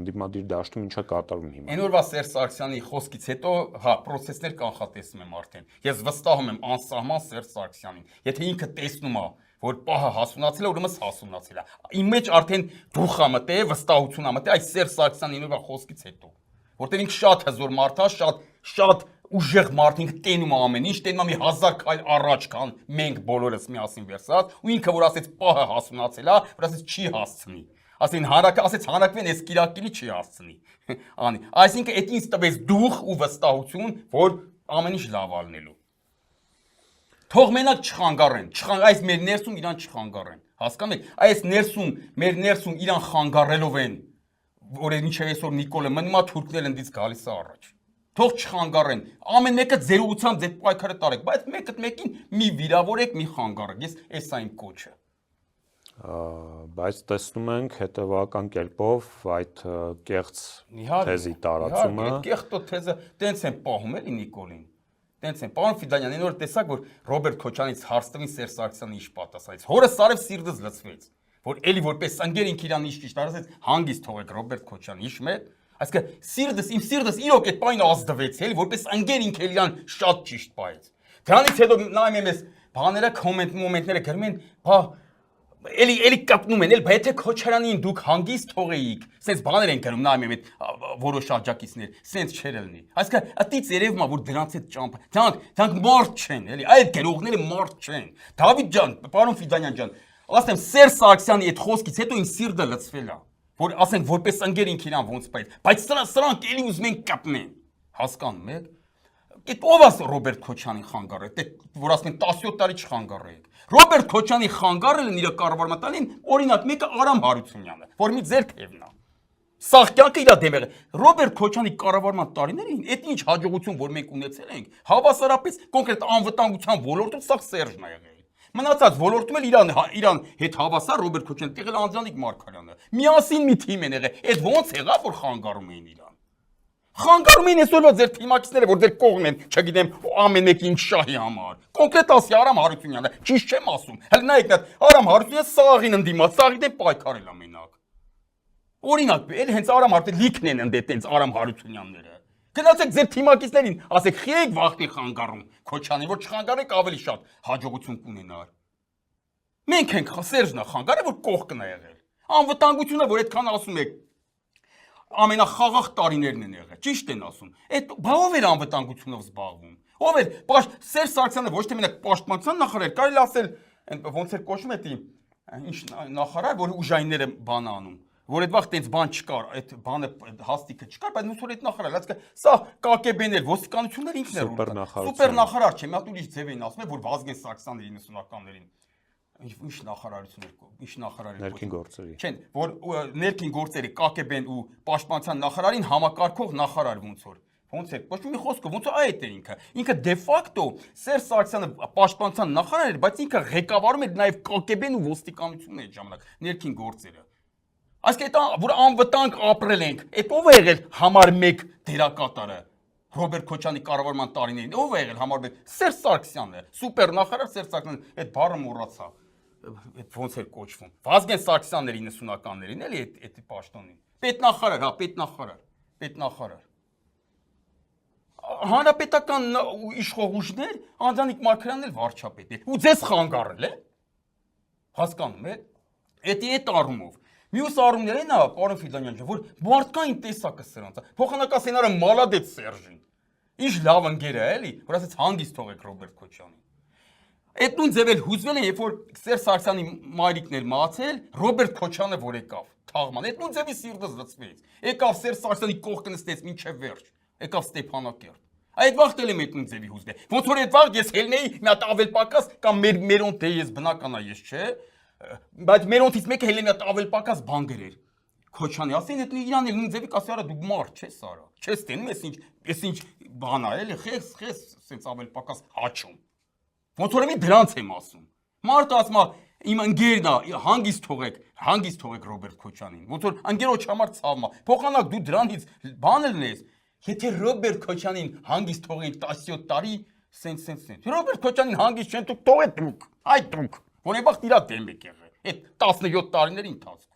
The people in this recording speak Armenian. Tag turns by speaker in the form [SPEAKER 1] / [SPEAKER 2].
[SPEAKER 1] ընդդիմադիր դաշտում ինչա կատարվում հիմա։
[SPEAKER 2] Այն օրվա Սերժ Սարգսյանի խոսքից հետո, հա, process-ներ կանխատեսում եմ արդեն։ Ես վստահում եմ անսահման Սերժ Սարգսյանին։ Եթե ինքը տեսնում է, որ պահը հասունացել է, ուրեմն հասունացել է։ Իմ մեջ արդեն դուխ է մտել, վստահություն է մտել այս Սերժ Սարգսյանի նույնվա խոսքից հետո։ Որտեղ ինքը շատ հզոր մարդ է, շատ ուժեղ մարդ, ինքը տենում է ամեն ինչ, տենում է մի 1000 քայլ առաջ, քան մենք բոլորս միասին վերցած, ու ինքը որ ասեց պահը հասունացել է, որ ասեց չի հասցնի։ Ասեց հանրակրվեն այս կիրակիրի չի հասցնի։ Անի, այսինքն այդ ինձ տվեց դուխ ու վստահություն, որ ամեն ինչ լավ ալնելու։ Թող մենակ չխանգարեն, այս մեր ներսում իրան չխանգարեն, հասկանում եք, այս ներսում, մեր ներսում իրան խանգարելով են, որ ինչեւ այսօր Նիկոլը մնում է թուրքներ ընդից գալիս է առաջ։ Թող չխանգարեն, ամեն մեկը ձեր ուղղությամբ ձեր պայքարը տարեք, բայց մեկին մի վիրավորեք, մի խանգարեք, ես այս այն կոչը։
[SPEAKER 1] Բայց տեսնում ենք հետևական կերպով այդ կեղծ թեզի տարածումը։
[SPEAKER 2] Կեղտո թեզը տենց են պահում էլի Նիկոլին։ Տենց են, պարոն Ֆիդանյան, այն որ տեսակ, որ Ռոբերտ Քոչանից հարց տվին Սերժ Սարգսյանը ինչ պատասխանեց։ Հորը Սարև սիրտս լցվեց, որ էլի որպես ընկեր ինք իրան ճիշտ ասեց, հանգիստ թողեք Ռոբերտ Քոչյանը, հիշում եք։ Այսինքն իմ սիրտս իրոք այդ պայն ազդվեց, էլի որպես ընկեր ինք իրան շատ ճիշտ պայեց։ Դրանից հետո նայում եմ ես բաները, կոմենտները գրում են, բա էլի կապնում են, բա եթե Քոչարյանին դուք հանգիստ թողեիք, սենց բաներ են գրում, նայում եմ այդ որոշ աջակիցներ, սենց չէր լինի։ Այսինքն ըտից երևում է, որ դրանց հետ ճամփ, դրանք մարդ չեն, էլի, այդ գրողները մարդ չեն։ Դավիթ ջան, պարոն Ֆիդանյան ջան, ասեմ Սերժ Սարգսյանի այդ խոսքից հետո ինձ սիրտը լցվել է, որ ասենք որպես ընկեր ինք իրան ոնց բայց սրանք էլի ուզում են կապնեն, հասկանում եք։ Այդ ով է Ռոբերտ Քոչյանին խանգարել, որ ասեն 17 տարի չխանգարեիք։ Ռոբերտ Քոչյանի խանգարելն իր կառավարման տալին, օրինակ մեկը Արամ Հարությունյանը, որ մի ձեր թևն է։ Սաղ կյանքը իր դեմ եղել։ Ռոբերտ Քոչյանի կառավարման տարիներին այդ ինչ հաջողություն, որ մենք ունեցել ենք, հավասարապես կոնկրետ անվտանգության ոլորտում սաղ Սերժն է եղել։ Մնացած ոլորտում էլ իրան հետ հավասար Ռոբերտ Քոչյանը տեղել Անձանիկ Մարգարյանը։ Միասին մի թիմ են եղել։ Այդ ո՞նց եղավ, որ խանգարում էին իրան։ Խանգարում էին այսօրվա ձեր թիմակիցները, որ ձեր կողմ են, չգիտեմ, ամեն մեկին շահի համար։ Կոնկրետ ասի Արամ Հարությունյանը, ճիշտ չեմ ասում։ Հələ նայեք նա, Արամ Հարությունյանը սաղին ընդդիմաց, սաղի դեմ պայքարել է մենակ։ Օրինակ, էլ հենց Արամ Հարությունյանը լիքն են ընդդե տենց Արամ Հարությունյանները։ Գնացեք ձեր թիմակիցներին, ասեք խիեք վախտի խանգարում Քոչյանին, որ չխանգարեք ավելի շատ հաջողություն կունենար։ Մենք ենք Սերժն է խանգարել, որ կողքն է եղել։ Անվտանգությունը, որ այդքան ասում եք, ամենախաղաղ տարիներն են եղել, ճիշտ են ասում։ Այդ բա ով էր անվտանգությունով զբաղվում։ Ով էր Սերժ Սարգսյանը ոչ թե մենակ պաշտպանության նախարար, կարելի ասել, ոնց էր կոչվում դա, ինչ նախարար, որ ուժայինները բան անում, որ այդ վաղ տենց բան չկար, այդ բանը հաստիկը չկար, բայց ոնց որ այդ նախարար, ասկա սա ԿԿԲ-ն էր, ոստիկանությունները ինքն էր սուպեր նախարար չէ, մի հատ ուրիշ ձև էին ասում, որ Վազգեն Սարգսյանը 90-ականներին ինչ նախարարություններ կա, ինչ նախարար էր
[SPEAKER 1] ներքին գործերի։
[SPEAKER 2] Չեն, որ ներքին գործերի ԿԿԲ-ն ու պաշտպանության նախարարին համակարգող նախարար ոնց էր ոչ մի խոսքով ոնց այդ էր ինքը դե ֆակտո Սերժ Սարգսյանը պաշտպանության նախարար էր, բայց ինքը ղեկավարում էր նաև ԿԿԲ-ն ու ոստիկանությունն այդ ժամանակ ներքին գործերը։ Այսինքն այդ որ անվտանգ ապրել ենք, այդ ով է եղել համար 1 դերակատարը Ռոբերտ Քոչյանի կառավարման տարիներին, ով է եղել համար 1 Սերժ Սարգսյանն է, սուպեր նախարար Սերժ Սարգսյանն, այդ բառը մոռացա, այդ ոնց էր կոչվում։ Վազգեն Սարգսյանն էր 90-ականներին, էլի այդ պաշտոնին։ Պետնախարար, հա, պետնախարար։ Հանրապետական իշխող ուժներ, Անձանիկ Մարգարյանն էլ վարչապետ է, ու ձեզ խանգարել է։ Հասկանում եք։ Այդ առումով Մյուս առումներն է, պարոն Ֆիդանյան ջան, որ մարդկային տեսակը սրանց է։ Փոխանակասենարը մալադեց Սերժին։ Ինչ լավ ընկեր է, էլի, որ ասեց հանգիստ թողեք Ռոբերտ Քոչյանին։ Այդ նույն ձևել հուզվել են, երբ որ Սերժ Սարգսյանի մայրիկն էր մահացել, Ռոբերտ Քոչյանը որ եկավ, թաղման։ Այդ նույն ձևի սիրտս լցվեց։ Եկավ Սերժ Սարգսյանի կողքը նստեց մինչև վերջ։ Եկավ Ստեփանակերտ։ Այդ վաղտ էլ եմ այդ նույն ձևի հուզվել։ Ոնց որ այդ վաղ ես հելնեի մի հատ ավել պակաս կամ մերոնց դե ես բնական է ես, չէ։ Բայց մերոնցից մեկը հելեն մի ավել պակաս բան գրեր։ Քոչյանի ասեն այդ իրան էլ նույն ձևի կասի արա դու մարդ չես արա։ Չես տենում ես ինչ բան է էլի խես սենց ավել պակաս հաչում։ Ոնց որ մի դրանց եմ ասում։ Մարդը ասում է իմ ընկերն է հանգիստ թողեք Ռոբերտ Քոչյանին։ Ոնց որ ընկերոջ համար ցավում է։ Փոխանակ դու դրանից բան լնես։ Եթե Ռոբերտ Քոչյանին հանգիստ թողենք 17 տարի, սենց։ Ռոբերտ Քոչյանին հանգիստ չեն թողեք դուք։ Այդ դուք։ Որևէ վաղ իրա դեմ եք եղել։ Այդ 17 տարիների ընթացքում։